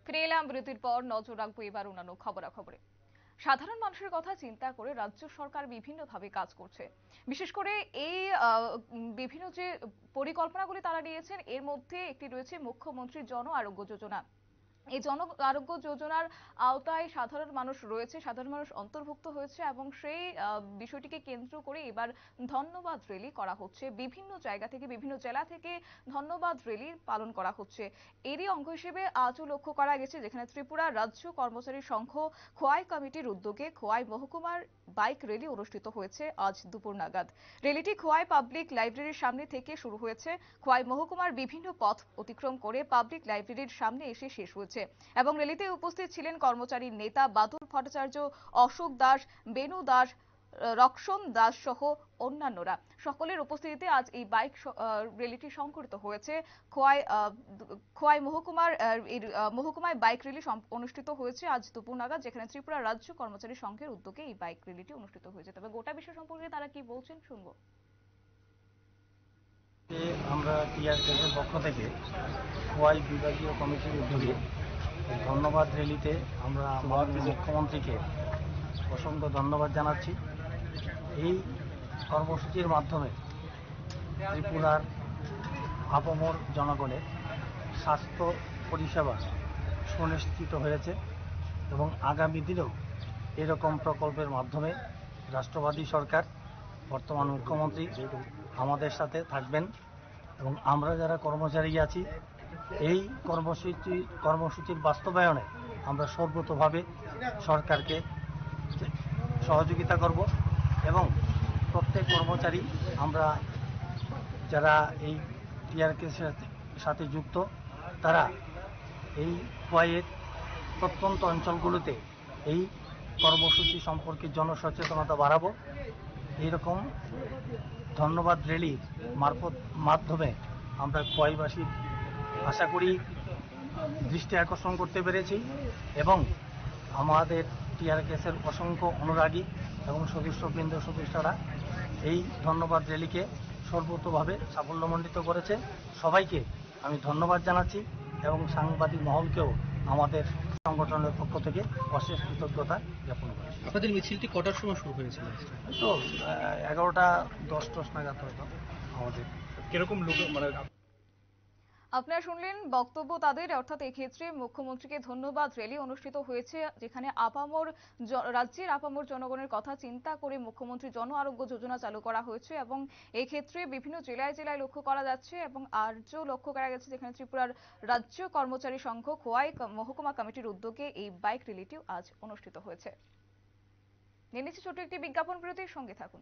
ফিরে এলাম বিরতির পর। নজর রাখবো এবার অন্যান্য খবরাখবরে। সাধারণ মানুষের কথা চিন্তা করে রাজ্য সরকার বিভিন্নভাবে কাজ করছে। বিশেষ করে এই বিভিন্ন যে পরিকল্পনাগুলি তারা নিয়েছেন, এর মধ্যে একটি রয়েছে মুখ্যমন্ত্রী জন আরোগ্য যোজনা। এই জন আরোগ্য যোজনার আওতায় সাধারণ মানুষ রয়েছে, সাধারণ মানুষ অন্তর্ভুক্ত হয়েছে এবং সেই বিষয়টিকে কেন্দ্র করে এবার ধন্যবাদ র্যালি করা হচ্ছে। বিভিন্ন জায়গা থেকে, বিভিন্ন জেলা থেকে ধন্যবাদ র্যালি পালন করা হচ্ছে। এরই অঙ্গ হিসেবে আজও লক্ষ্য করা গেছে, যেখানে ত্রিপুরা রাজ্য কর্মচারী সংঘ খোয়াই কমিটির উদ্যোগে খোয়াই মহকুমার বাইক র্যালি অনুষ্ঠিত হয়েছে আজ দুপুর নাগাদ। র্যালিটি খোয়াই পাবলিক লাইব্রেরির সামনে থেকে শুরু হয়েছে। খোয়াই মহকুমার বিভিন্ন পথ অতিক্রম করে পাবলিক লাইব্রেরির সামনে এসে শেষ হয়েছে এবং র্যালিতে উপস্থিত ছিলেন কর্মচারী নেতা বাদল ভট্টাচার্য, অশোক দাস, বেনু দাস, রক্ষণ দাস সহ অন্যান্যরা। সকলের উপস্থিতিতে আজ এই বাইক র্যালিটি সংঘটিত হয়েছে। খোয়াই মহকুমার মহকুমায় বাইক র্যালি অনুষ্ঠিত হয়েছে আজ দুপুর নাগাদ, যেখানে ত্রিপুরা রাজ্য কর্মচারী সংঘের উদ্যোগে এই বাইক র্যালিটি অনুষ্ঠিত হয়েছে। তবে গোটা বিষয় সম্পর্কে তারা কি বলছেন শুনবো। আমরা টিআরকেসের পক্ষ থেকে খোয়াই বিভাগীয় কমিটির উদ্যোগে ধন্যবাদ র্যালিতে আমরা আমাদের মুখ্যমন্ত্রীকে অসংখ্য ধন্যবাদ জানাচ্ছি। এই কর্মসূচির মাধ্যমে ত্রিপুরার আপামর জনগণের স্বাস্থ্য পরিষেবা সুনিশ্চিত হয়েছে এবং আগামী দিনেও এরকম প্রকল্পের মাধ্যমে রাষ্ট্রবাদী সরকার, বর্তমান মুখ্যমন্ত্রী আমাদের সাথে থাকবেন এবং আমরা যারা কর্মচারী আছি এই কর্মসূচির বাস্তবায়নে আমরা সর্বতোভাবে সরকারকে সহযোগিতা করব এবং প্রত্যেক কর্মচারী আমরা যারা এই টিআরকেসের সাথে যুক্ত তারা এই খোয়াইয়ের প্রত্যন্ত অঞ্চলগুলোতে এই কর্মসূচি সম্পর্কে জনসচেতনতা বাড়াবো। এইরকম ধন্যবাদ র্যালির মাধ্যমে আমরা খোয়াইবাসীর আশা করি দৃষ্টি আকর্ষণ করতে পেরেছি এবং আমাদের টিআরকেসের অসংখ্য অনুরাগী এবং সদস্যরা এই ধন্যবাদ র্যালিকে সর্বতোভাবে সাফল্যমণ্ডিত করেছে। সবাইকে আমি ধন্যবাদ জানাচ্ছি এবং সাংবাদিক মহলকেও আমাদের সংগঠনের পক্ষ থেকে অশেষ কৃতজ্ঞতা জ্ঞাপন করছি। আপনাদের মিছিলটি কটার সময় শুরু হয়েছিল? তো 11টা 10 নাগাদ হয়তো আমাদের। কিরকম লোক আপনারা শুনলেন বক্তব্য তাদের, অর্থাৎ এক্ষেত্রে মুখ্যমন্ত্রীকে ধন্যবাদ র্যালি অনুষ্ঠিত হয়েছে, যেখানে রাজ্যের আপামর জনগণের কথা চিন্তা করে মুখ্যমন্ত্রী জন আরোগ্য যোজনা চালু করা হয়েছে এবং এক্ষেত্রে বিভিন্ন জেলায় জেলায় লক্ষ্য করা যাচ্ছে এবং আজও লক্ষ্য করা গেছে, যেখানে ত্রিপুরার রাজ্য কর্মচারী সংঘ খোয়াই মহকুমা কমিটির উদ্যোগে এই বাইক র্যালিটিও আজ অনুষ্ঠিত হয়েছে। নিয়ে নিচ্ছি ছোট একটি বিজ্ঞাপন বিরতির সঙ্গে থাকুন।